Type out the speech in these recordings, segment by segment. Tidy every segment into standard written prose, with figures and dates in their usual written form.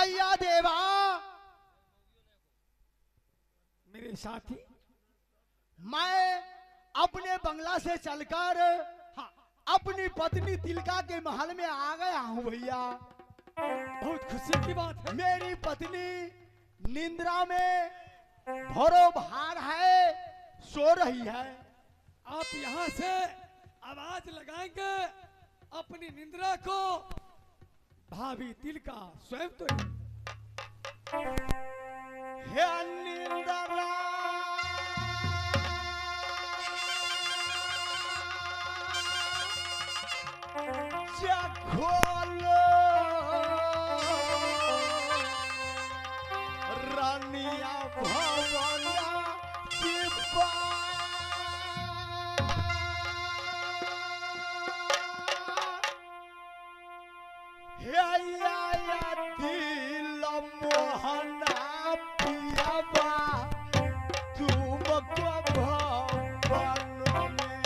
भैया देवा मेरे साथी, मैं अपने बंगला से चलकर अपनी पत्नी तिलका के महल में आ गया हूँ भैया। बहुत खुशी की बात है। मेरी पत्नी निंद्रा में भरो भार है, सो रही है। आप यहाँ से आवाज लगाएंगे अपनी निंद्रा को, भाभी तिलका स्वयं तो हे निंद्रा खोलो रानिया भवना की हे दिल मोहना पियाबा तुमको भवन में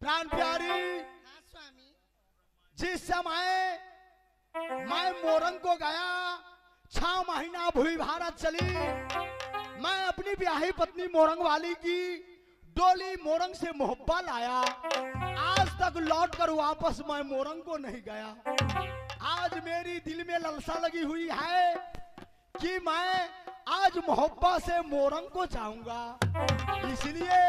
प्राण प्यारी। हाँ स्वामी। जिस समय मैं मोरंग को गया, 6 महीना भूमि भारत चली, मैं अपनी ब्याही पत्नी मोरंग वाली की डोली मोरंग से मोहब्बा लाया। आज तक लौट कर वापस मैं मोरंग को नहीं गया। आज मेरी दिल में ललसा लगी हुई है कि मैं आज मोहब्बा से मोरंग को जाऊंगा, इसलिए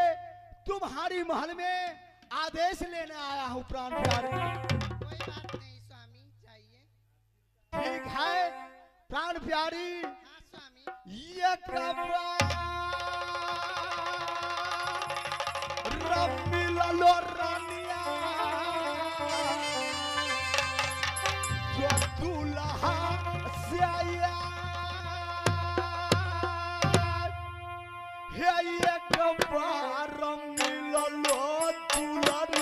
तुम्हारी महल में आदेश लेने आया हूँ प्राण प्यारे। कोई बात नहीं स्वामी, जाइए। ठीक है प्राण प्यारी। हाँ स्वामी। ये कब्र रम्मी ललो रानिया जो दूल्हा से आया है, ये कब्र रम्मी ललो दुल्हन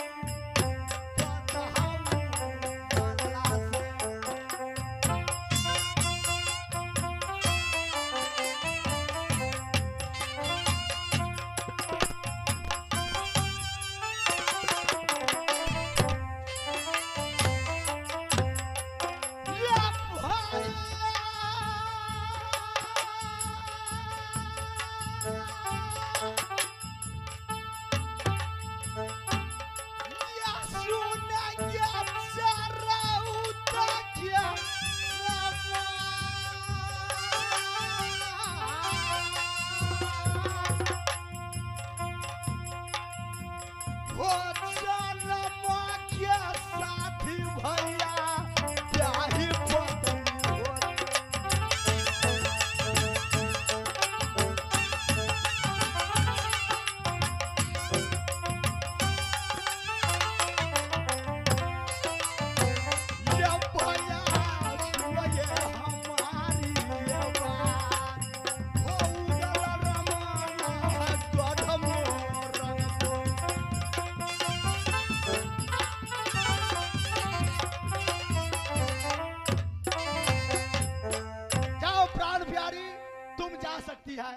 सकती है।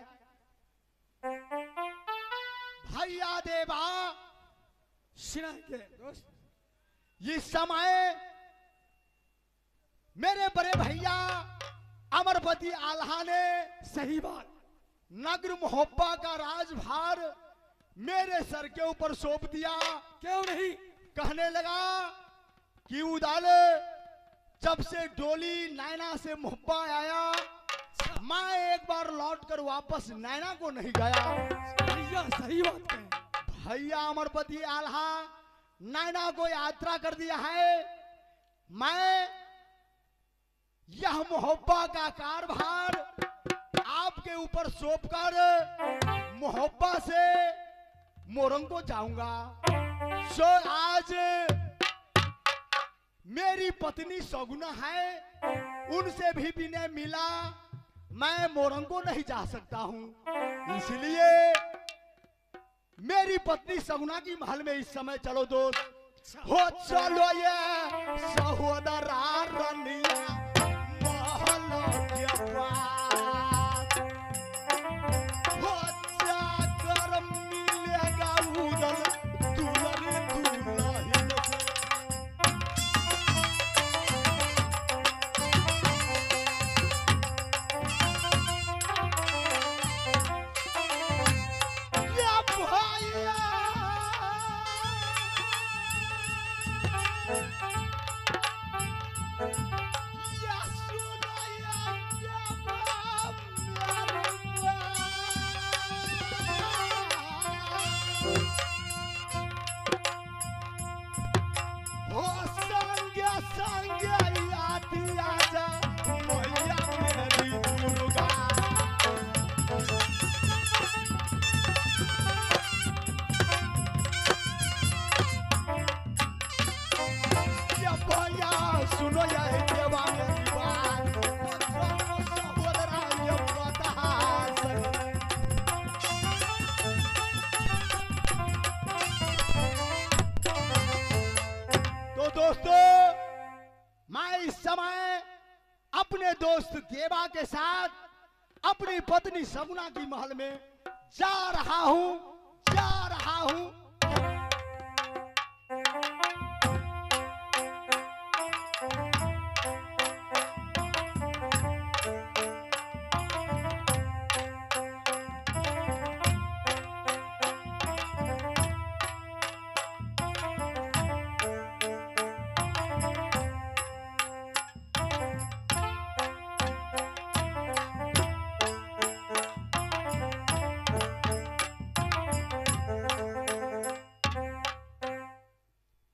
भैया देवा सिना के दोस्त, इस समय मेरे बड़े भैया अमरपति आल्हा ने सही बात। नगर मोहब्बा का राजभार मेरे सर के ऊपर सौंप दिया। क्यों नहीं? कहने लगा कि उदाल जब से डोली नैना से मोहब्बा आया, मैं एक बार लौट कर वापस नैना को नहीं गया। भैया सही बात कहें। भैया अमरपति आल्हा नैना को यात्रा कर दिया है। मैं यह मोहब्बा का कारभार आपके ऊपर सौंप कर मोहब्बा से मोरंग को जाऊंगा। सो आज मेरी पत्नी सगुना है, उनसे भी बिना मिला मैं मोरंग को नहीं जा सकता हूं। इसलिए मेरी पत्नी सगुना की महल में इस समय चलो दोस्त, हो चलो ये सहोदरा रनिया महल के पास, हो जाकर मिलेगा उधर दुल्हन दुल्हन से। या भैया या सुनो या क्या बाप मेरे बाप। हो संगे संगे याद आजा मैया मेरी दुर्गा। या भैया सुनो या देवा मेरी बात, सुनो सहोदरा ये बता सके। तो दोस्तों, मैं इस समय अपने दोस्त देवा के साथ अपनी पत्नी सगुना की महल में जा रहा हूं।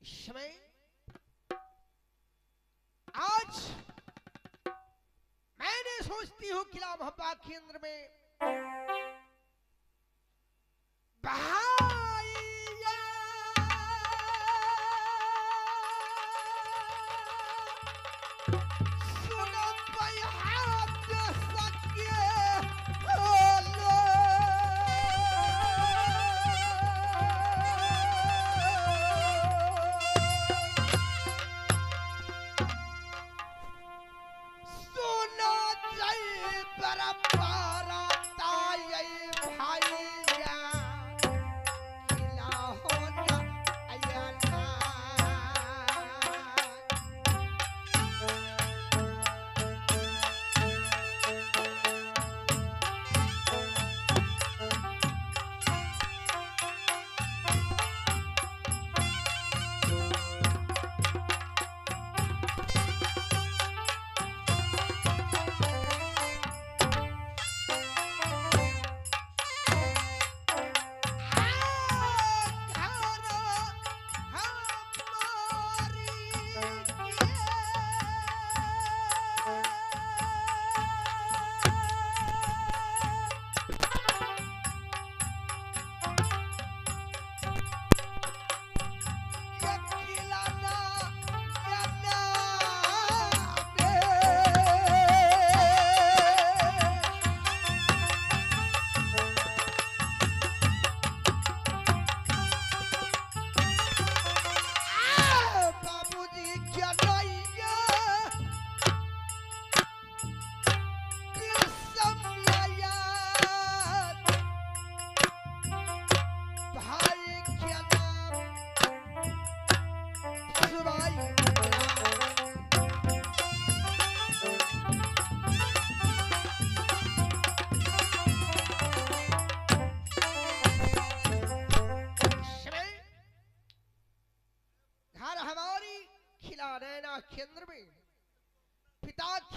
समय आज मैंने सोचती हूँ किला मोहब्बा केंद्र में भाइया सुनो बयान सके सुनो जय परम्परा ताई भाइया किला होना अयना।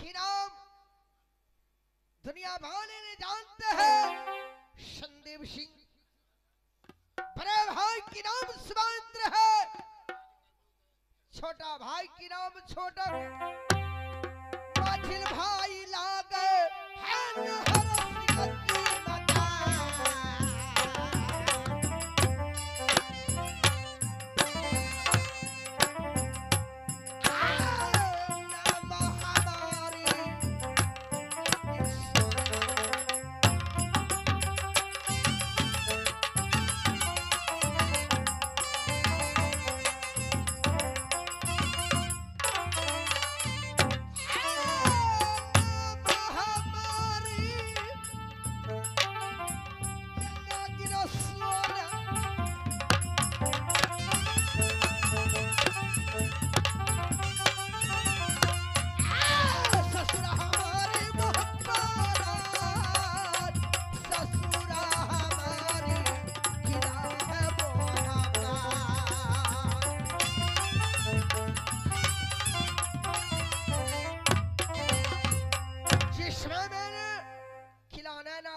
की नाम दुनिया वाले ने जानते हैं संदीप सिंह। बड़े भाई की नाम शिवेंद्र है, छोटा भाई की नाम छोटा, माझिल भाई लागे है नहर सिकंदी मता।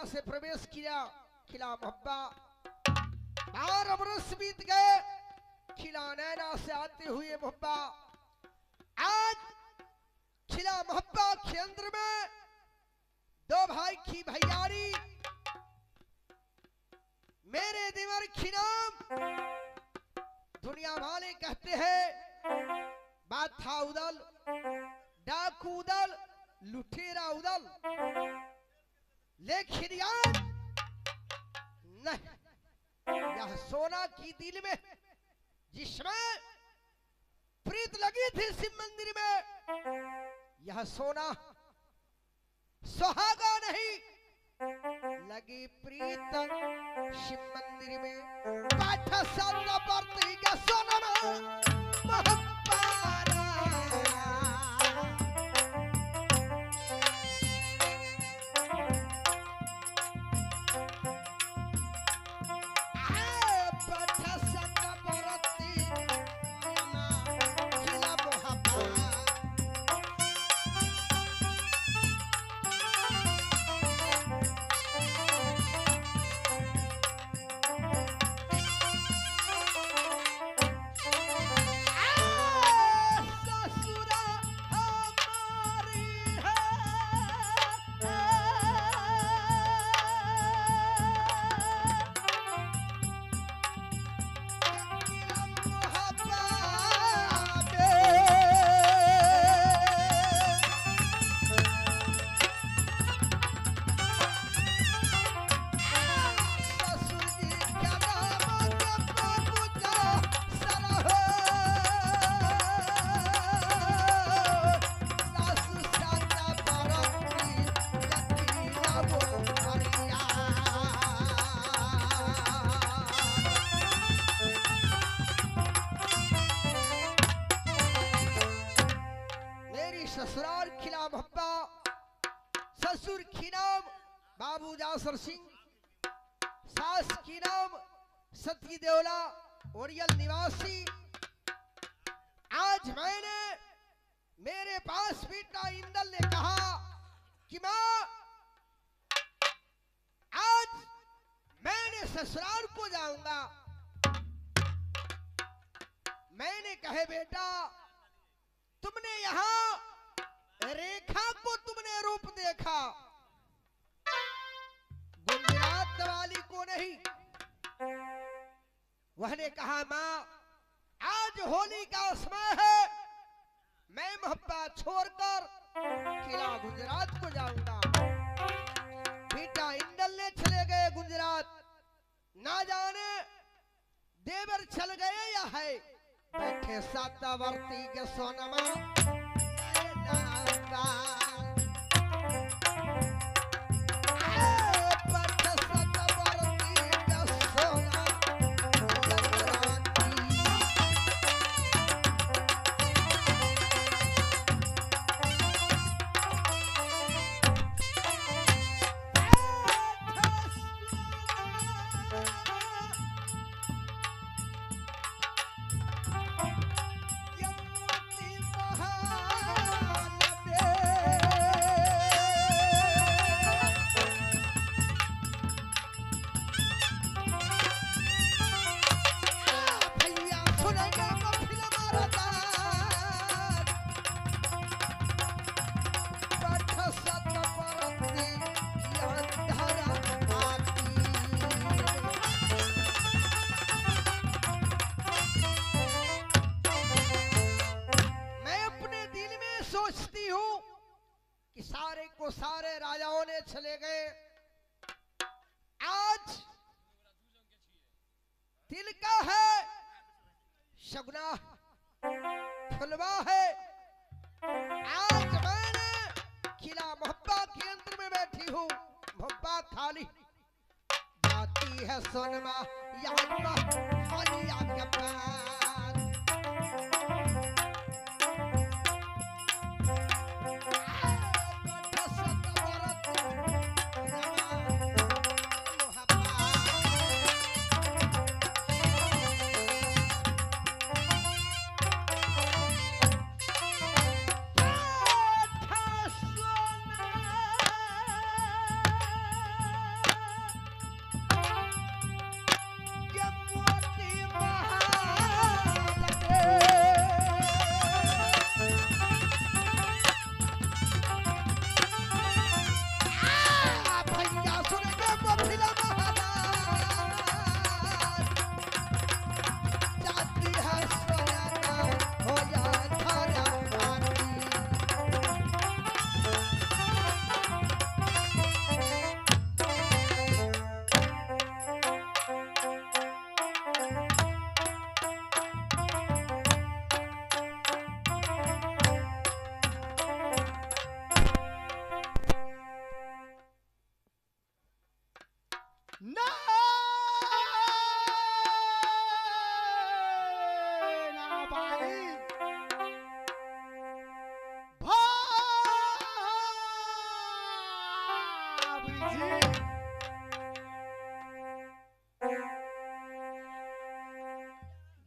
से प्रवेश किया, खिला मोहब्बा 12 बरस बीत गए, खिला नैना से आते हुए मोहब्बा। आज खिला मोहब्बा केंद्र में दो भाई की भैयारी, मेरे दिवर खिनाम दुनिया वाले कहते हैं बात था उदल, डाकू उदल, लुटेरा उदल, लेकिन यार नहीं, यह सोना की दिल में जिसमें प्रीत लगी थी शिव मंदिर में, यह सोना सुहागा नहीं, लगी प्रीत शिव मंदिर में। पाठ सदा परती का सोना ससुराल खिला भप्पा, ससुर की नाम बाबू जासर सिंह, सास की नाम सती देवला ओरियल निवासी। आज मैंने मेरे पास बेटा इंदल ने कहा कि मां आज मैंने ससुराल को जाऊंगा। मैंने कहे बेटा तुमने यहां रेखा को तुमने रूप देखा, गुजरात वाली को नहीं। वह ने कहा मां आज होली का समय है, मैं मोहब्बा छोड़कर किला गुजरात को जाऊंगा। बेटा इंदल ने चले गए गुजरात, ना जाने देवर चल गए या है बैठे सातावर्ती के सोनमा सारे को सारे राजाओं ने चले गए। आज तिल का है, शगुना फुलवा है। आज मैंने किला मोहब्बा के अंदर में बैठी हूँ, मोहब्बा खाली जाती है सोनमा याद खाली आपके पास।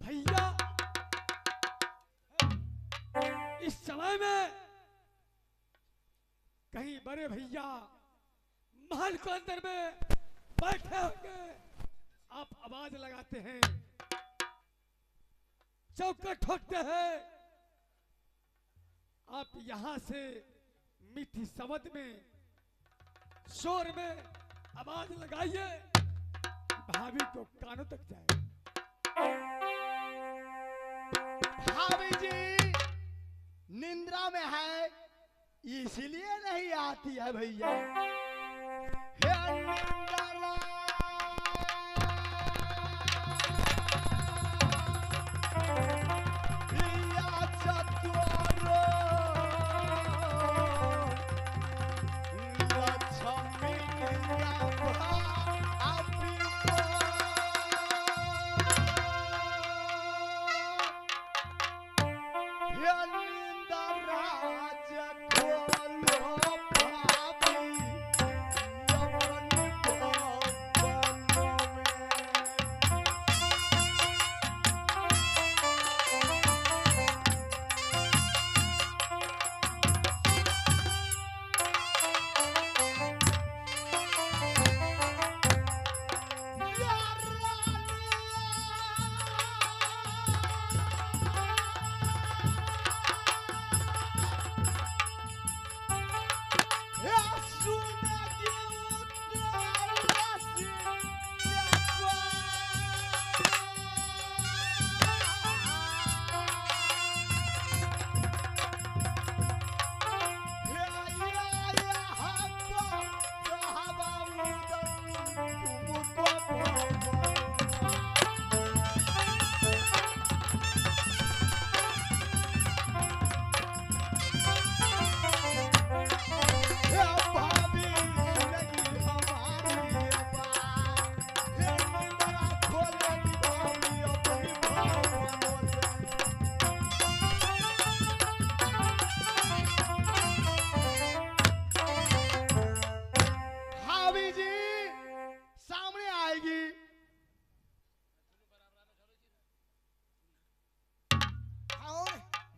भैया इस समय में कहीं बड़े भैया महल के अंदर में बैठे होंगे, आप आवाज लगाते हैं, चौखट ठोकते हैं, आप यहां से मीठी शब्द में शोर में आवाज लगाइए, भाभी को कानों तक जाए। भाभी जी निंद्रा में है इसलिए नहीं आती है भैया। हे निंद्रा भैया चतुरो लक्ष्मी निंद्रा आपी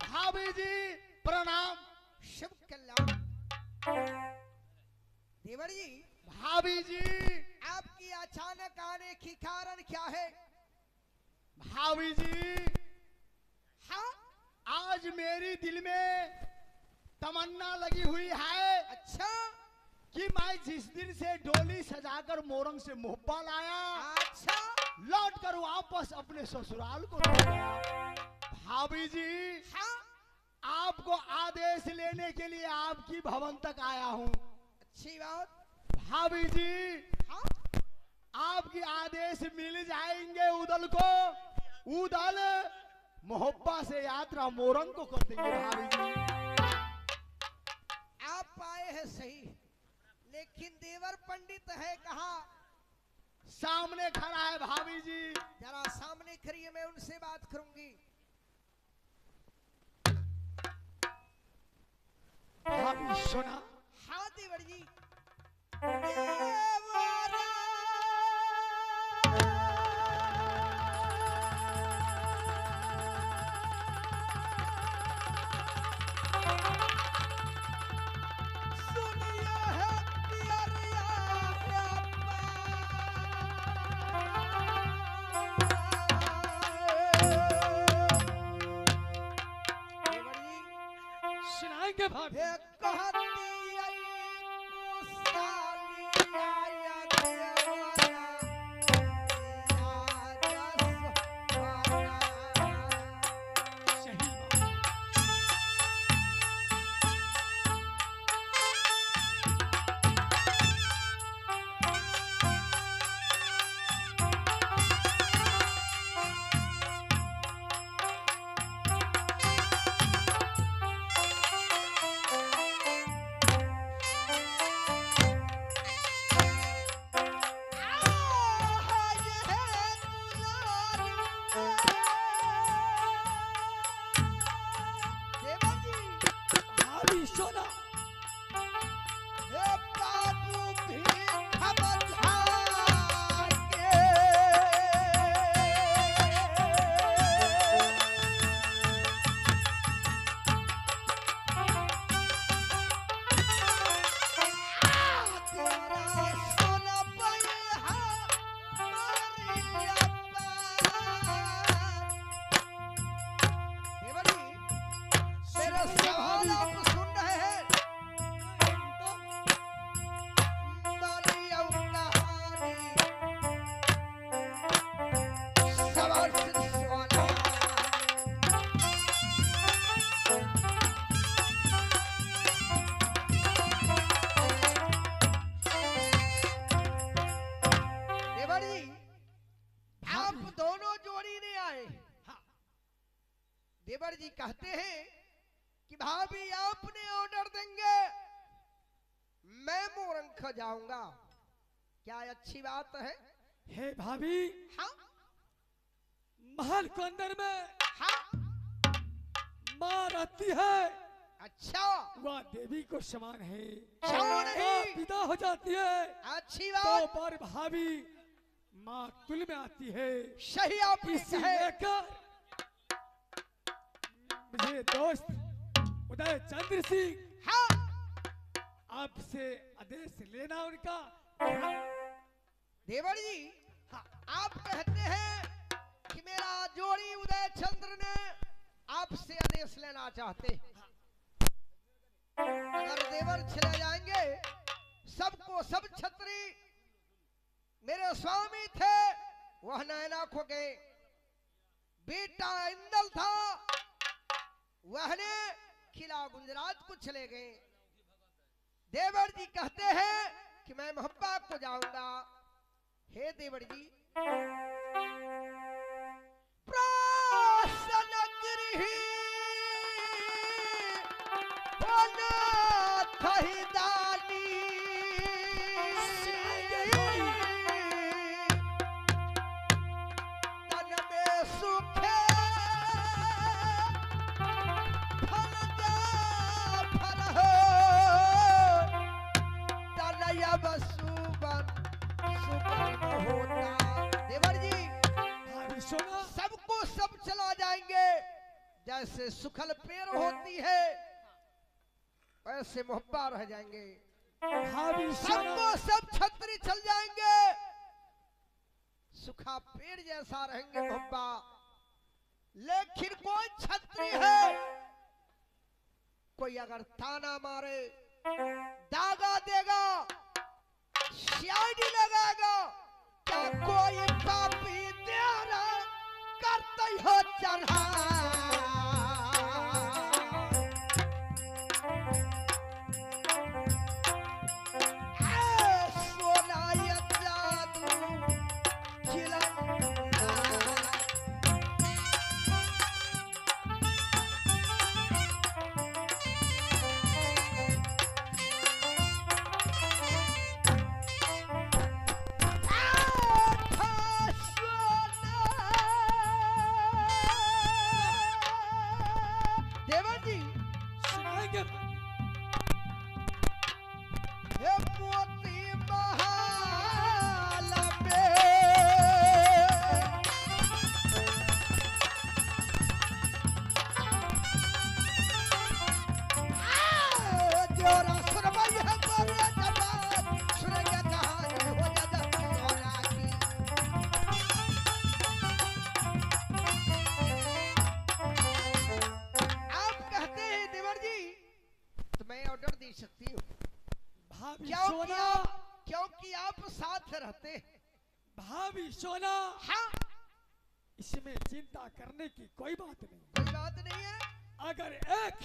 भाभी जी प्रणाम। शुभ कल्याण। देवर जी भाभी जी आपकी अचानक आने की कारण क्या है? भाभी जी हाँ आज मेरी दिल में तमन्ना लगी हुई है। अच्छा कि मैं जिस दिन से डोली सजाकर मोरंग से मोहब्बा लाया, अच्छा लौट कर वापस अपने ससुराल को लौटा। भाभी जी हाँ आपको आदेश लेने के लिए आपकी भवन तक आया हूँ। अच्छी बात। भाभी जी, हाँ आपकी आदेश मिल जाएंगे उदल को। उदल मोहब्बा से यात्रा मोरंग को कर देंगे भाभी जी। आप आए हैं सही, लेकिन देवर पंडित है कहाँ? सामने खड़ा है भाभी जी। जरा सामने खड़ी है, मैं उनसे बात करूंगी। भाभी सुना। हाँ देवर जी। देवरा सुनिए है प्यारिया देवर जी। सुनाएंगे भाभी। हे कहती आई कुसालिया या देवरा सही बात। भाभी सुना। मेरा सवाल आप सुन रहे हैं? मारिया कहानी सवाल सिर्फ सवाल है। देवर जी, आप दोनों जोड़ी नहीं आए। देवर जी कहते हैं कि भाभी आपने ऑर्डर देंगे, मैं मोरंग खा जाऊंगा। क्या ये अच्छी बात है? हे भाभी, हाँ महल के अंदर में हाँ। माँ रहती है, अच्छा वह देवी को समान है। क्यों माँ नहीं? पिता हो जाती है अच्छी तो बात। पर भाभी माँ तुल में आती है। सही आपने इसी कहे। लेकर मुझे दोस्त उदय चंद्र सिंह हाँ आपसे आदेश लेना उनका। देवर जी, आप कहते हैं कि मेरा जोड़ी उदय चंद्र ने आपसे आदेश लेना चाहते। अगर देवर चले जाएंगे, सबको सब छत्री मेरे स्वामी थे, वह नैना खो गए। बेटा इंदल था, वह ने किला गुजरात को चले गए। देवर जी कहते हैं कि मैं मोहब्बा को जाऊंगा। हे देवर जी, प्रासन गृही बना थही दानी। तन में सुखे फल जा फल हो, तनय बसुबन सुबन होता। देवर जी, भाभी सुना। सबको सब चला जाएंगे। जैसे सुखल पेड़ होती है, वैसे मोहब्बा रह जाएंगे। भाभी सबको सुना। सब छतरी चल जाएंगे, सूखा पेड़ जैसा रहेंगे मोहब्बा। लेकिन कोई छतरी है, कोई अगर ताना मारे, दागा देगा, सीआईडी लगाएगा, क्या कोई पापी तेरा करते हो चढ़ा। भाभी क्योंकि सोना, आप साथ रहते हैं। भाभी सोना, हाँ, इसमें चिंता करने की कोई बात नहीं। कोई बात नहीं है। अगर एक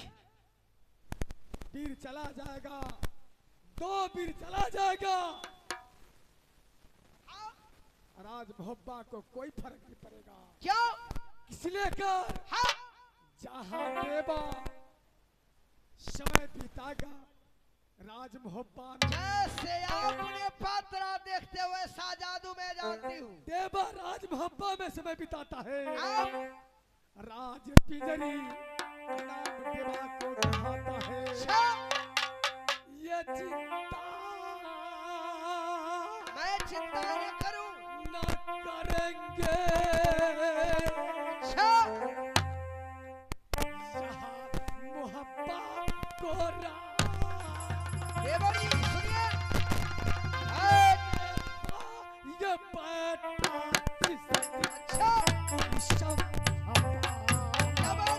वीर चला जाएगा, दो वीर चला जाएगा, हाँ, राज मोहब्बा को कोई फर्क नहीं पड़ेगा। क्यों? इसलिए कर हाँ, जहां देवा समय बिताएगा, राज मोहब्बा में जैसे आपने पात्रा देखते हुए साजादू में जानती हूँ। देवा राज मोहब्बा में समय बिताता है। आप राज पिंजरी नाम देवा को कहाता है। अच्छा, ये चिंता मैं चिंता न करूं। न करेंगे। अच्छा, यहाँ मोहब्बत को देवर जी सुनिए। हाँ, ये बैठा अच्छा, क्या बात?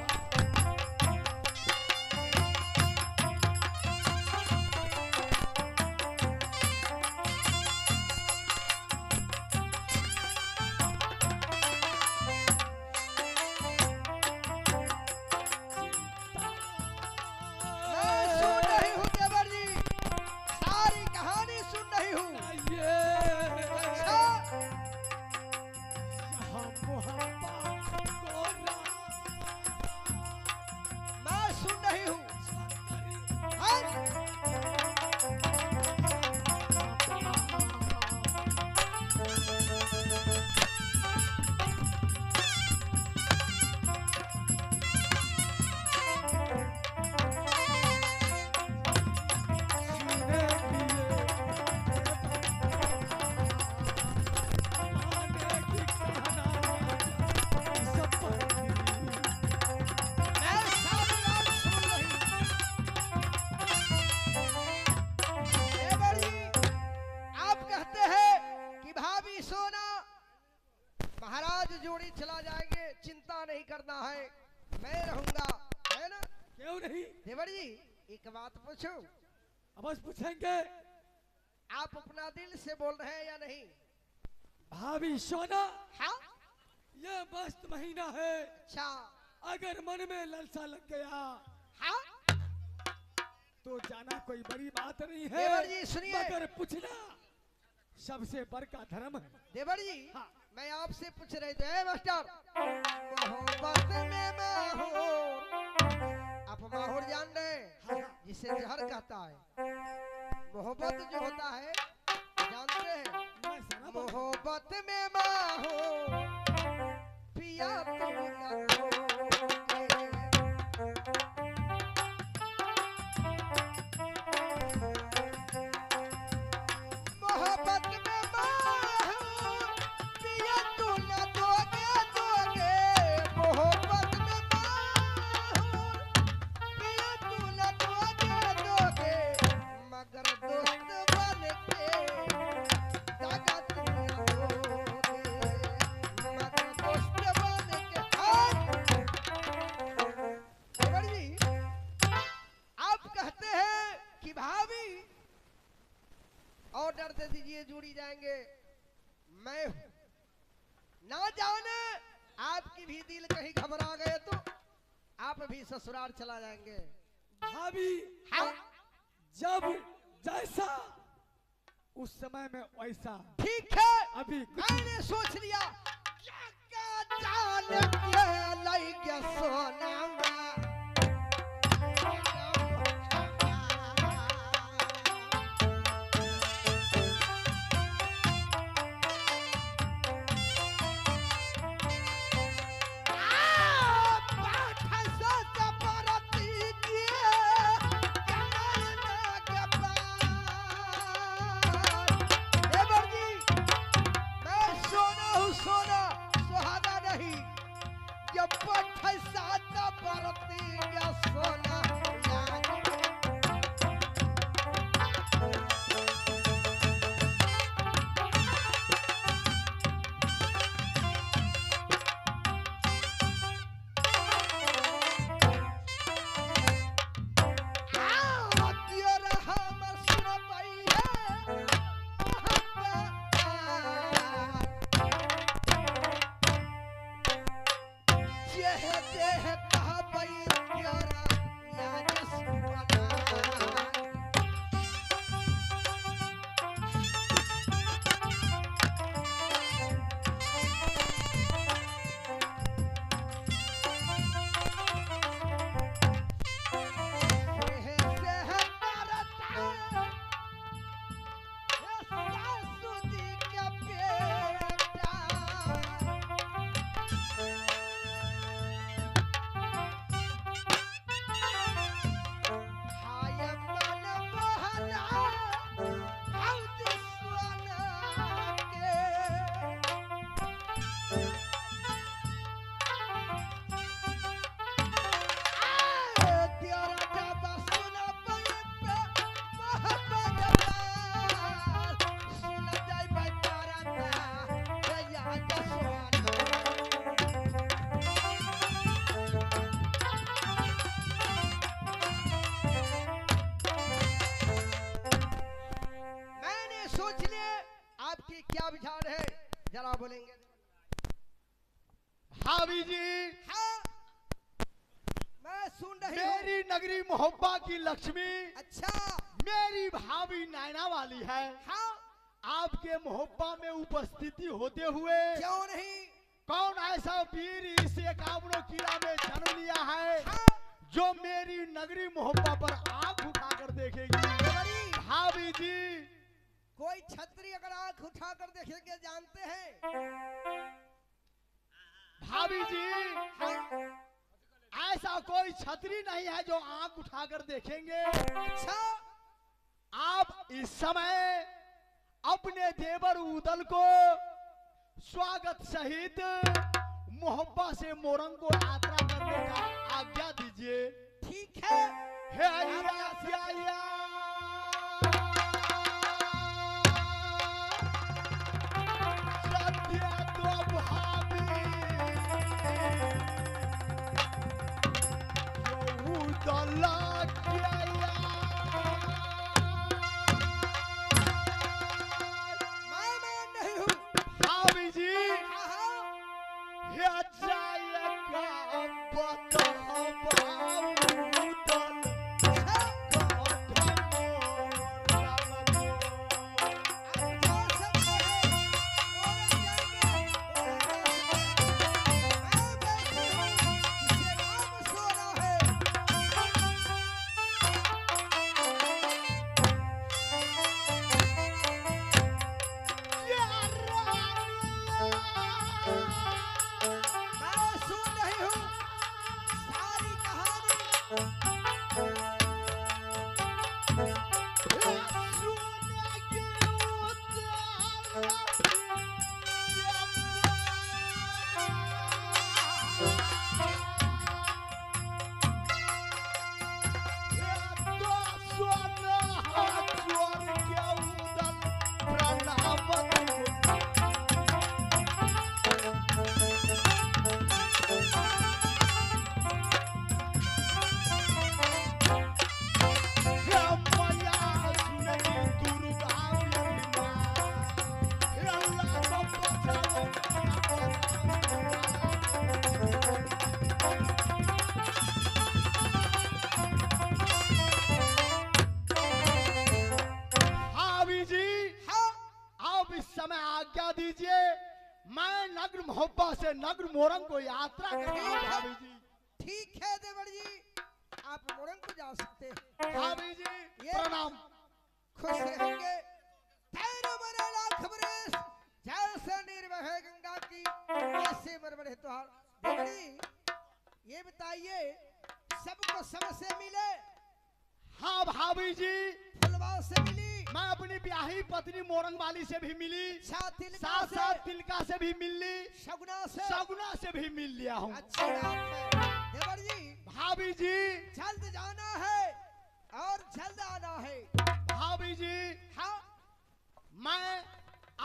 मैं सुन रही हूँ देवर जी, सारी कहानी सुन रही हूँ। अच्छा, मैं सुन रही हूँ। हाँ, मैं सारी बात सुन रही हूँ। देवर जी, आप कहते हैं कि भाभी सोना, महाराज जोड़ी चला जाएंगे, चिंता नहीं करना है, मैं रहूंगा, है ना? क्यों नहीं? देवर जी, एक बात पूछूं? अवश्य पूछेंगे। आप अपना दिल से बोल रहे हैं या नहीं? भाभी सोना, हाँ, ये मस्त महीना है। अच्छा, अगर मन में ललसा लग गया हाँ, तो जाना कोई बड़ी बात नहीं है। देवर जी सुनिए। मगर पूछना सबसे बड़का धर्म है। देवर जी, हाँ। मैं आपसे पूछ रही थी, ए मास्टर, मोहब्बत में माहौर, आप माहौर जान रहे हैं? हाँ, जिसे जहर कहता है। मोहब्बत जो होता है जानते हैं? मैं सुना तो- मोहब्बत में माहौर पिया तुम न खोगे। मोहब्बत में माहौर पिया तुम न दोगे। मोहब्बत में माहौर पिया तुम न दोगे। मगर दोस्त बन के दागा तुम न दोगे। मगर दोस्त बन के देवर जी, आप कहते हैं कि भाभी ऑर्डर दे दीजिए, जुड़ी जाएंगे। मैं ना जाने आपकी भी दिल कहीं घबरा गए तो आप भी ससुराल चला जाएंगे। भाभी हाँ, जब जैसा उस समय में वैसा। ठीक है, अभी कुछ मैंने सोच लिया। क्या क्या जान के लाई के सोना सोना सुहागा नहीं, जब साथ विचार है जरा बोलेंगे। भाभी जी हाँ मैं सुन रही हूँ। मेरी नगरी मोहब्बा की लक्ष्मी अच्छा मेरी भाभी नैना वाली है। हाँ आपके मोहब्बा में उपस्थिति होते हुए क्यों नहीं। कौन ऐसा वीर इस एकावनों किला में जन्म लिया है हाँ जो मेरी नगरी मोहब्बा पर आंख उठाकर देखेगी। देवरी भाभी जी कोई छतरी अगर आंख उठाकर देखेंगे जानते हैं। भाभी जी हाँ ऐसा कोई छतरी नहीं है जो आंख उठाकर देखेंगे। अच्छा आप इस समय अपने देवर उदल को स्वागत सहित मोहब्बा से मोरंग को यात्रा करने का आज्ञा दीजिए। ठीक है। हे अय्या सियाया सत्य तो भाभी जो उदल किया मैं मान नहीं हूँ। भाभी जी हाँ हाँ हे जायका बताओ बाबूदल अच्छा मोहब्बा से नगर मोरंग को यात्रा करेंगे भाभी जी। ठीक है देवर जी आप मोरंग को जा सकते हैं। भाभी जी ये प्रणाम। खुश रहेंगे तेरे मरे लाख बरस जैसे निर्भय है गंगा की ऐसे मरमरे तुहार। देवर जी ये बताइए सबको सब से मिले। हाँ भाभी जी फुलवा से मिली मैं अपनी ब्याही पत्नी मोरंग वाली से भी मिली, साथ तिलका साथ से साथ तिलका से भी मिल ली, शगुना से सगुना से भी मिल लिया हूँ। अच्छी बात है देवर जी भाभी जी जल्द जाना है और जल्द आना है। भाभी जी हाँ मैं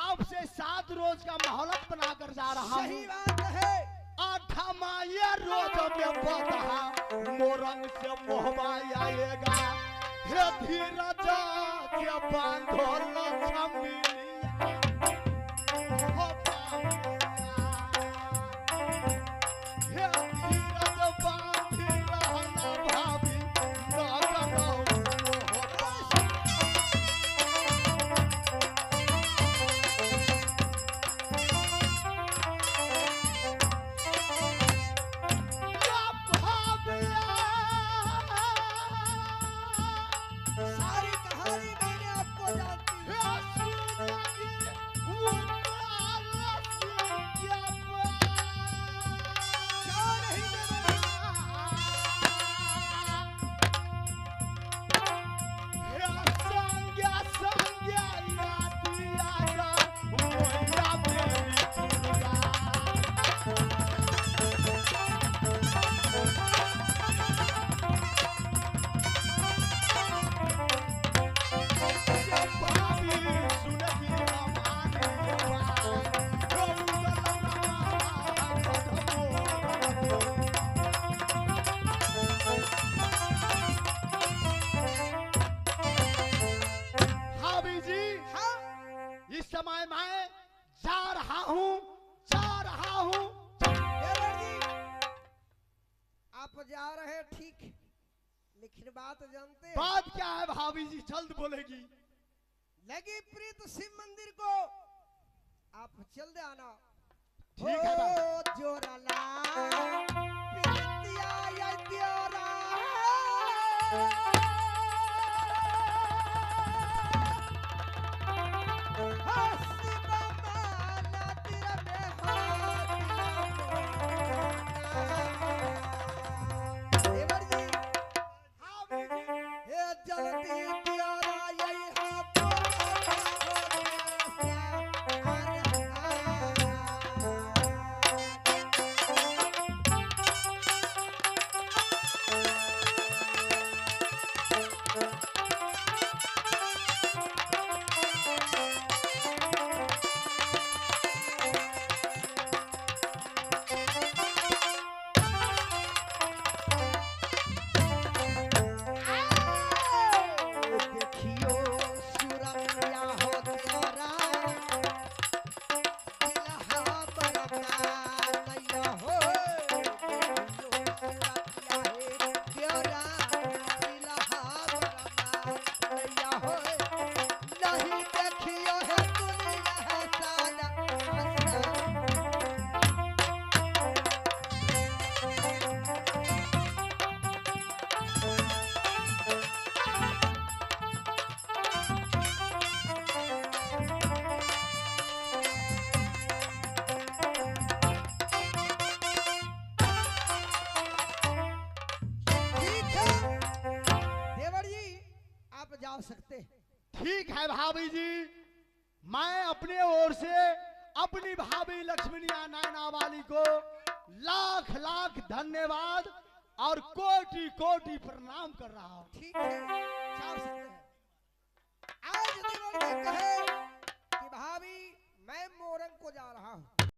आपसे 7 रोज का मोहलत बनाकर जा रहा सही हूँ। बात है। 8वां ये रोज में बता मोरंग से मोहबा आएगा। हे धीरज के बांधो लक्ष्मीनिया हो बाबूया। हे धीरज बांधी रहना भाभी नगरौ मोहबा। सारी कहानी मैंने आपको जानती है। क्या नहीं देवर भाभी जी हाँ इस समय मैं जा रहा हूँ, जा रहा हूँ। देवर जी, आप जा रहे ठीक, लेकिन बात जानते हैं? बात क्या है भाभी जी, जल्द बोलेगी। लगी प्रीत शिव मंदिर को, आप जल्द आना। ठीक है बाबा। जोरा ला प्रीतिया या जोरा हसीबा माला तेरा में हाथ देवर जी, हे जल्दी जोरा यही हाथ देखियो सुरतिया हो तेरा दिलहा बरका नैया हो देखियो सुरतिया है तेरा दिलहा बरका नैया हो नहीं देखियो है दुनिया सादा ठीक है देवर जी, आप जा सकते हैं। ठीक है भाभी जी, मैं अपने ओर से अपनी भाभी लक्ष्मीनिया नैना वाली को लाख लाख धन्यवाद और कोटि कोटि प्रणाम कर रहा हूँ। ठीक है, जा सकते हैं। आज देवर जी कहे कि भाभी मैं मोरंग को जा रहा हूँ,